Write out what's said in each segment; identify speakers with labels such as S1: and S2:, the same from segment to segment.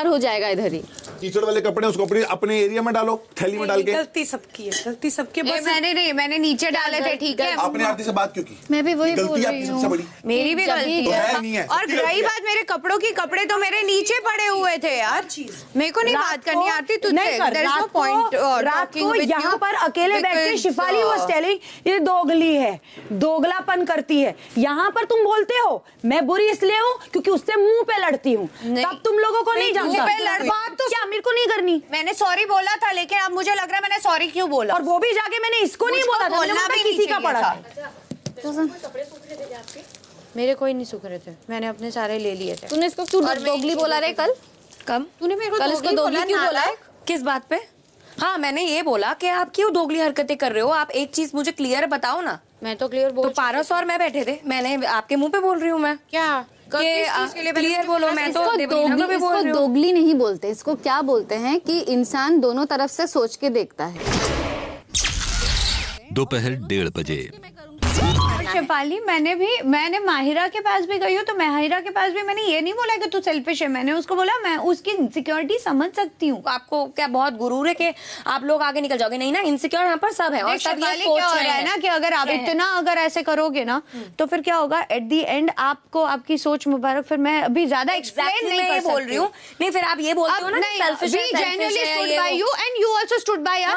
S1: हो जाएगा इधर ही।
S2: कीचड़ वाले कपड़े उसको अपने एरिया में डालो, थैली में डाल के।
S3: गलती सबकी है, गलती सबकी।
S4: मैंने नीचे डाले थे, ठीक है।
S2: आपने आरती से बात क्यों की?
S1: मैं भी वही बोल रही
S2: आपकी सबसे बड़ी।
S4: मेरी भी गलती
S2: तो
S4: है।
S2: नहीं है।
S4: और रही बात मेरे कपड़ों की, कपड़े तो मेरे नीचे पड़े हुए थे यार। मेरे को नहीं बात करनी आती तुझसे।
S3: रात को यहाँ पर अकेले बैठ के शिफाली वाज टेलिंग ये दोगली है, दोगलापन करती है। यहाँ पर तुम बोलते हो मैं बुरी इसलिए हूँ क्योंकि उससे मुंह पे लड़ती हूँ, तब तुम लोगों को नहीं जमता। बात तो क्या मेरे को नहीं करनी।
S4: मैंने सॉरी बोला था, लेकिन अब मुझे लग रहा है मैंने सॉरी क्यों बोला।
S3: और वो भी जाके मैंने इसको नहीं बोला था, मैंने किसी का पड़ा था।
S4: मेरे कोई नहीं सूख रहे थे, मैंने अपने सारे ले लिए थे।
S1: तूने इसको क्यों दोगली बोला रे कल?
S5: कब
S4: तूने मेरे को
S1: कल इसको दोगली क्यों बोला?
S5: किस बात पे? हाँ मैंने ये बोला कि आप क्यों दोगली हरकतें कर रहे हो। आप एक चीज मुझे क्लियर बताओ ना।
S4: मैं तो क्लियर बोल।
S5: तो पारस और मैं बैठे थे, मैंने आपके मुंह पे बोल रही हूँ मैं
S4: क्या
S5: क्लियर बोलो। मैं तो देवलीना भी बोल रही हूँ।
S1: दोगली नहीं बोलते, इसको क्या बोलते हैं कि इंसान दोनों तरफ से सोच के देखता है।
S6: दोपहर 1:30 बजे।
S4: शिफाली मैंने माहिरा के पास भी गई हूँ, तो माहिरा के पास भी मैंने ये नहीं बोला कि तू सेल्फिश है। मैंने उसको बोला मैं उसकी इनसिक्योरिटी समझ सकती हूँ।
S5: आपको क्या बहुत गुरूर है कि आप लोग आगे निकल जाओगे? नहीं ना, इनसिक्योर यहाँ पर सब है। और सब ये सोच
S4: क्या हो रहा है ना कि अगर आप इतना अगर ऐसे करोगे ना तो फिर क्या होगा एट द एंड आपको आपकी सोच मुबारक। फिर मैं अभी ज्यादा एक्सप्लेन नहीं कर
S5: बोल रही हूँ। नहीं फिर आप ये बोलते हो ना सेल्फिश है,
S4: genuinely stood by you and you also stood by us.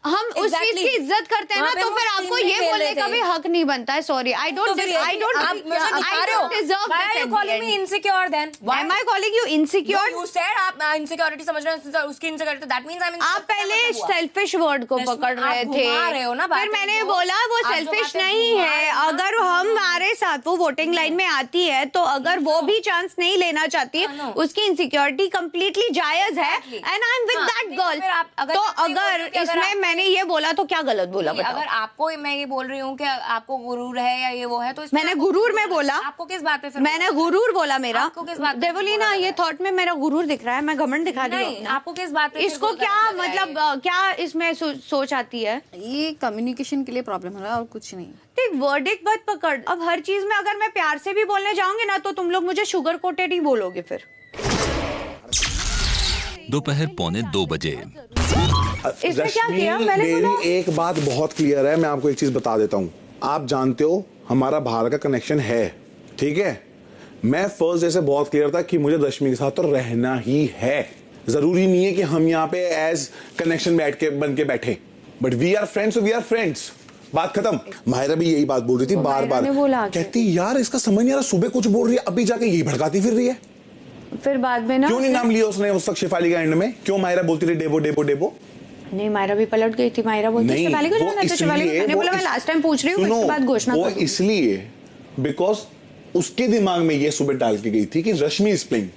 S4: हम उस चीज की इज्जत करते हैं ना, तो फिर आपको ये बोलने का भी हक नहीं बनता है। Sorry I don't deserve
S5: Why are you calling me insecure then?
S4: Why am I calling you insecure?
S5: You said आप insecurity समझ रहे हो, उसकी insecurity, that means I'm insecure।
S4: आप पहले selfish word को पकड़ रहे थे, फिर मैंने बोला वो selfish नहीं है। अगर हमारे साथ वो वोटिंग लाइन में आती है तो अगर वो भी चांस नहीं लेना चाहती है, उसकी इनसिक्योरिटी कम्प्लीटली जायज है and I am with that girl. तो अगर इसमें मैंने ये बोला तो क्या गलत बोला बताओ?
S5: अगर आपको मैं ये बोल रही हूँ कि आपको गुरूर है या ये वो है, तो
S4: मैंने गुरूर में बोला।
S5: आपको किस बात पे?
S4: मैंने गुरूर बोला मेरा।
S5: आपको किस बात पे?
S4: देवलीना ये थॉट में मेरा गुरूर दिख रहा है, मैं घमंड दिखा रही हूँ।
S5: आपको किस बात पे?
S4: इसको क्या मतलब क्या इसमें सोच आती है?
S1: ये कम्युनिकेशन के लिए प्रॉब्लम हो रहा है और कुछ नहीं।
S4: ठीक वर्डिक्ट मत पकड़। अब हर चीज में अगर मैं प्यार से भी बोलने जाऊंगी ना तो तुम लोग मुझे शुगर कोटेड ही बोलोगे फिर।
S6: दोपहर 1:45 बजे।
S4: इसमें क्या किया मैंने?
S2: मेरी एक बात बहुत क्लियर है, मैं आपको एक चीज बता देता हूँ। आप जानते हो हमारा बाहर का कनेक्शन है, ठीक है। मैं फर्स्ट डे से बहुत क्लियर था कि मुझे रश्मि के साथ तो रहना ही है। जरूरी नहीं है कि हम यहाँ पे एज कनेक्शन बन के बैठे, but we are friends, we are friends. बात खत्म। माहिरा भी यही बात बोल रही थी बार बार, कहती यार इसका समझ नहीं आ रहा, सुबह कुछ बोल रही है अभी जाके यही भड़काती फिर रही है।
S4: फिर बाद में ना
S2: क्यों नहीं नाम लिया उसने उस वक्त शिफाली का एंड में? क्यों माहिरा बोलती रही डेबो डेबो डेबो?
S4: नहीं माहिरा भी पलट गई थी। माहिरा बोलती शिफाली को जाना, तो शिफाली को मैंने बोला मैं लास्ट टाइम पूछ रही हूँ, उसके बाद घोषणा
S2: वो इसलिए बिकॉज उसके दिमाग में ये सुबह डाल के गई थी कि रश्मि इज प्लेइंग,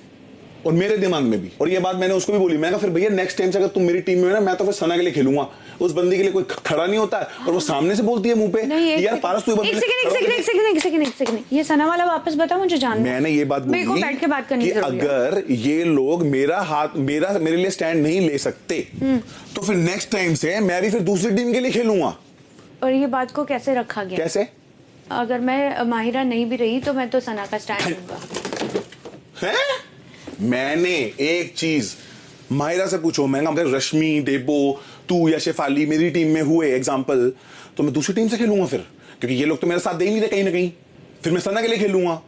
S2: और मेरे दिमाग में भी। और ये बात मैंने उसको भी बोली, मैं कहा फिर भैया नेक्स्ट टाइम से अगर तुम मेरी टीम में हो ना, मैं तो फिर सना के लिए खेलूंगा। उस बंदी के लिए कोई खड़ा नहीं होता है, और वो सामने से बोलती है मुंह पे यार पारस तू
S4: एक सेकंड ये सना वाला वापस बता मुझे जानना।
S2: मैंने ये बात बोली
S4: को बैठ के बात करनी
S2: कि अगर ये लोग मेरे लिए स्टैंड नहीं ले सकते तो फिर नेक्स्ट टाइम से मैं भी फिर दूसरी टीम के लिए खेलूंगा।
S4: और ये बात को कैसे रखा गया?
S2: कैसे?
S4: अगर मैं माहिरा नहीं भी रही तो मैं तो सना का स्टैंड लूंगा।
S2: मैंने एक चीज माहिरा से पूछो, मैं रश्मि डेबो तू या शेफाली मेरी टीम में हुए एग्जांपल, तो मैं दूसरी टीम से खेलूंगा फिर, क्योंकि ये लोग तो मेरे साथ दे ही नहीं रहे कहीं ना कहीं। फिर मैं सना के लिए खेलूंगा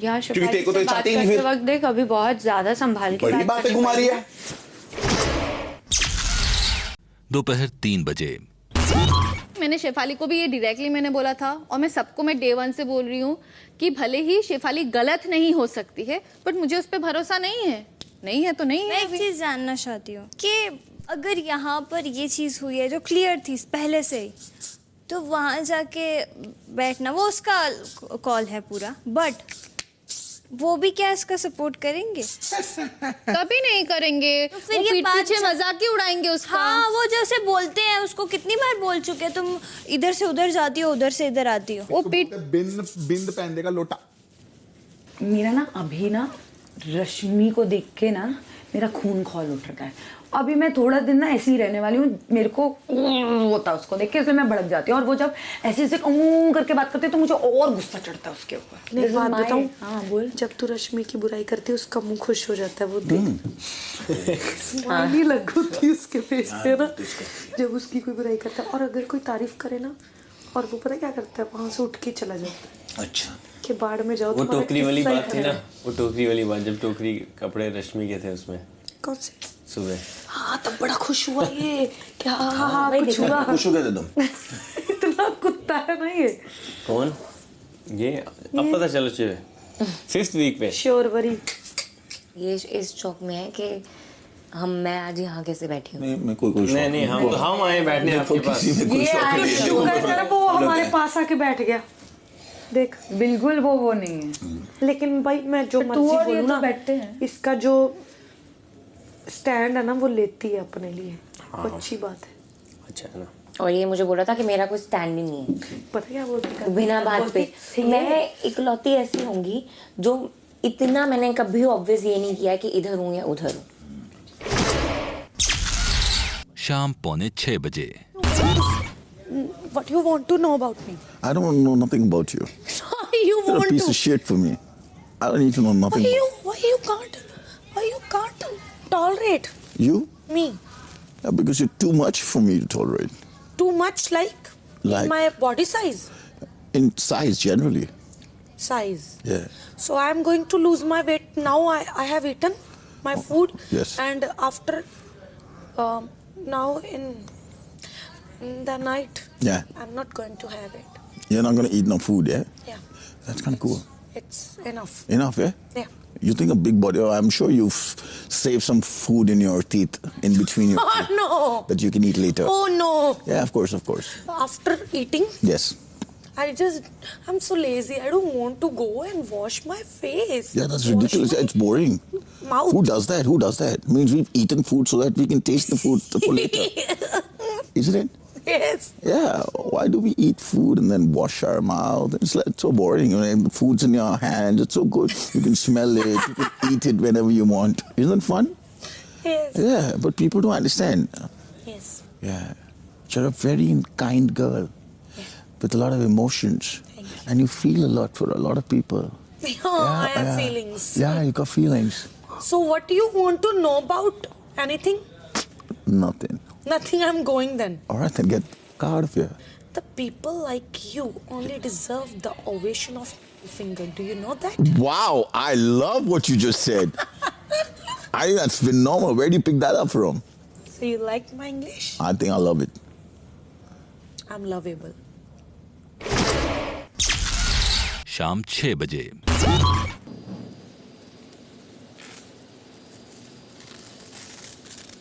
S2: क्योंकि तेरे को तो चाहते ही नहीं। फिर
S4: वक्त देख अभी बहुत ज्यादा संभाल के
S2: बड़ी बातें घुमा रही है।
S6: दोपहर 3 बजे।
S1: मैंने शेफाली को भी ये डायरेक्टली मैंने बोला था, और मैं सबको मैं डे 1 से बोल रही हूँ कि भले ही शेफाली गलत नहीं हो सकती है, बट मुझे उस पर भरोसा नहीं है। नहीं है तो नहीं है।
S7: मैं एक चीज जानना चाहती हूँ कि अगर यहाँ पर ये चीज हुई है जो क्लियर थी पहले से ही, तो वहां जाके बैठना वो उसका कॉल है पूरा, बट वो भी क्या इसका सपोर्ट करेंगे?
S1: कभी नहीं करेंगे।
S7: तो फिर ये
S1: पीछे मजाक ही उड़ाएंगे उसका।
S7: हाँ वो जैसे बोलते हैं उसको कितनी बार बोल चुके हैं, तुम इधर से उधर जाती हो उधर से इधर आती हो।
S1: वो
S2: बिंद पहन देगा लोटा।
S3: मेरा ना अभी ना रश्मि को देख के ना मेरा खून खौल उठ रखा है। अभी मैं थोड़ा दिन ना ऐसे ही रहने वाली हूँ, मेरे को होता है उसको देख के, इसलिए मैं भड़क जाती हूँ, और वो जब ऐसे ऐसे करके बात करती है तो मुझे और गुस्सा चढ़ता है उसके ऊपर।
S8: एक बात बताऊं?
S3: हाँ बोल।
S8: जब तू रश्मि की बुराई करती है उसका मुंह खुश हो जाता है, वो देख स्माइली लग होती है उसके फेस पे ना जब उसकी कोई बुराई करता है। और अगर कोई तारीफ करे ना, और वो पता क्या करता है, वहां से उठ के चला जाता है।
S9: अच्छा,
S8: कि बाढ़ में जाओ।
S9: वो टोकरी वाली बात थी ना, वो टोकरी वाली बात, जब टोकरी कपड़े रश्मि के थे उसमें।
S8: कौन से?
S9: सुबह।
S8: हाँ तब बड़ा खुश हुआ ये क्या? हाँ कुछ हुआ,
S9: खुश हो गए थे तुम?
S8: इतना कुत्ता है ना ये।
S9: कौन ये? अब पता चलो चाहिए 5th वीक पे।
S8: Sure worry.
S5: ये इस चौक में है कि मैं आज यहाँ कैसे बैठी हूँ।
S9: मैं कोई नहीं, हम आए बैठने आपके पास।
S8: वो हमारे पास आके बैठ गया, देख।
S3: बिल्कुल वो नहीं है।
S8: लेकिन भाई मैं जो मर्जी बोलूं ना,
S3: बैठते हैं।
S8: इसका जो स्टैंड है ना वो लेती है अपने लिए। हाँ। अच्छी बात है।
S9: अच्छा है ना।
S5: और ये मुझे बोला था कि मेरा कोई स्टैंड ही नहीं है।
S8: पता क्या बोलती है?
S5: बिना बात पे मैं इकलौती ऐसी होंगी जो इतना, मैंने कभी ऑब्वियस ये नहीं किया कि इधर हूँ या उधर हूँ।
S6: शाम 5:45
S8: What you want to know about me?
S10: I don't know nothing about you.
S8: You
S10: You're a
S8: want
S10: piece
S8: to?
S10: of shit for me. I don't need to know nothing.
S8: Why you can't tolerate
S10: You?
S8: me?
S10: Yeah, because you're too much for me to tolerate.
S8: Too much like
S10: Like-
S8: my body size.
S10: In size, generally.
S8: Size.
S10: Yeah.
S8: So I'm going to lose my weight now. I have eaten my food.
S10: Yes.
S8: And after now in the night,
S10: Yeah.
S8: I'm not going to have it.
S10: You're not gonna eat no food, yeah?
S8: Yeah.
S10: That's kind of cool.
S8: It's enough.
S10: Enough, yeah?
S8: Yeah.
S10: You think a big body? Oh, I'm sure you've saved some food in your teeth, in between your
S8: Oh
S10: teeth,
S8: no.
S10: that you can eat later.
S8: Oh no.
S10: Yeah, of course, of course.
S8: After eating,
S10: Yes.
S8: I'm so lazy. I don't want to go and wash my face.
S10: Yeah, that's
S8: Wash
S10: ridiculous.
S8: my
S10: It's boring.
S8: mouth.
S10: Who does that? Who does that? Means we've eaten food so that we can taste the food for later. Isn't it?
S8: Yes.
S10: Yeah. Why do we eat food and then wash our mouth? It's like so boring. I mean, the food's in your hand. It's so good. You can smell it. You can eat it whenever you want. Isn't it fun?
S8: Yes.
S10: Yeah. But people don't understand.
S8: Yes.
S10: Yeah. You're a very kind girl with a lot of emotions. And you feel a lot for a lot of people.
S8: I have feelings.
S10: Yeah, you got feelings.
S8: So what do you want to know about anything?
S10: Nothing.
S8: Nothing. I'm going then.
S10: All right, then get out of here.
S8: The people like you only deserve the ovation of finger. Do you know that?
S10: Wow, I love what you just said. I think that's phenomenal. Where do you pick that up from?
S8: So you like my English?
S10: I think I love it.
S8: I'm lovable.
S6: शाम 6 बजे।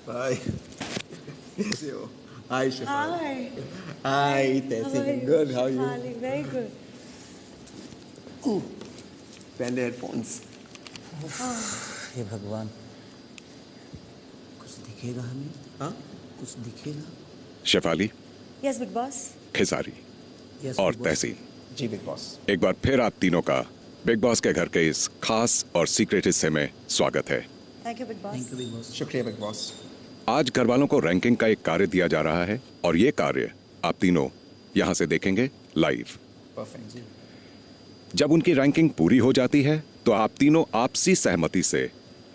S11: Hi. कैसे हो? Hi, Shefali. Hi, कैसे हो? Good. How are you?
S8: Very good.
S11: पहले headphones.
S9: हे भगवान, कुछ दिखेगा हमें? हाँ, कुछ दिखेगा?
S12: Shefali,
S7: yes Bigg Boss.
S12: खिजारी और तहसीन,
S11: जी बिग बॉस।
S12: एक बार फिर आप तीनों का बिग बॉस के घर के इस खास और सीक्रेट हिस्से में स्वागत है।
S7: Thank you big boss.
S11: शुक्रिया बिग बॉस।
S12: आज घर वालों को रैंकिंग का एक कार्य दिया जा रहा है और ये कार्य आप तीनों यहाँ से देखेंगे लाइव।
S11: परफेक्ट जी।
S12: जब उनकी रैंकिंग पूरी हो जाती है तो आप तीनों आपसी सहमति से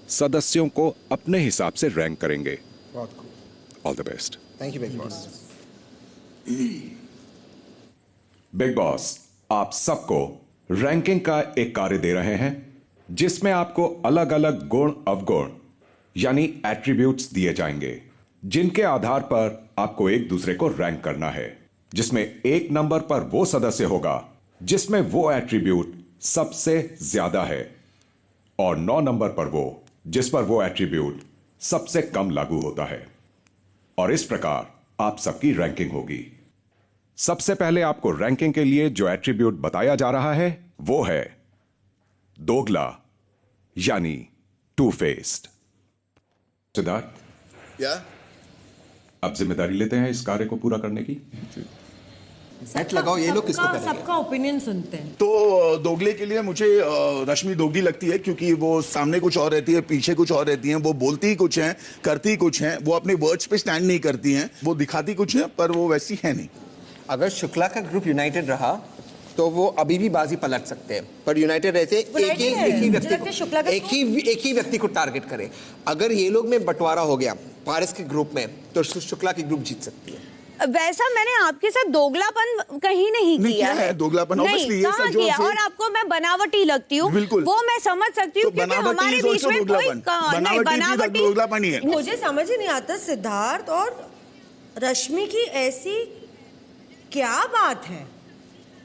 S12: सदस्यों को अपने हिसाब से रैंक करेंगे।
S11: बहुत खूब।
S12: All the best.
S11: Thank you big boss.
S12: Big boss आप सबको रैंकिंग का एक कार्य दे रहे हैं जिसमें आपको अलग अलग गुण अवगुण यानी एट्रीब्यूट्स दिए जाएंगे जिनके आधार पर आपको एक दूसरे को रैंक करना है, जिसमें 1 नंबर पर वो सदस्य होगा जिसमें वो एट्रीब्यूट सबसे ज्यादा है और 9 नंबर पर वो जिस पर वो एट्रीब्यूट सबसे कम लागू होता है। और इस प्रकार आप सबकी रैंकिंग होगी। सबसे पहले आपको रैंकिंग के लिए जो एट्रीब्यूट बताया जा रहा है वो है दोगला यानी टू फेस्ड। सिद्धार्थ,
S10: या
S12: अब जिम्मेदारी लेते हैं इस कार्य को पूरा करने की।
S11: बैठ लगाओ, ये लोग किसको करेंगे?
S8: सबका ओपिनियन सुनते हैं।
S10: तो दोगले के लिए मुझे रश्मि दोगली लगती है, क्योंकि वो सामने कुछ और रहती है, पीछे कुछ और रहती है, वो बोलती ही कुछ है, करती कुछ है, वो अपने वर्ड्स पे स्टैंड नहीं करती हैं, वो दिखाती कुछ है पर वो वैसी है नहीं।
S11: अगर शुक्ला का ग्रुप यूनाइटेड रहा तो वो अभी भी बाजी पलट सकते हैं, पर यूनाइटेड रहते एक ही व्यक्ति को टारगेट करे। अगर ये लोग में बंटवारा हो गया पारस के ग्रुप में, तो शुक्ला की ग्रुप जीत सकती है।
S4: वैसा मैंने आपके साथ दोगलापन कहीं नहीं किया है।
S10: दोगलापन obviously ये
S4: कहाँ किया? और आपको मैं बनावटी लगती हूँ, वो मैं समझ सकती हूँ, क्योंकि हमारे बीच में कोई बनावटी
S10: दोगलापन ही है।
S8: मुझे समझ ही नहीं आता सिद्धार्थ और रश्मि की ऐसी क्या बात है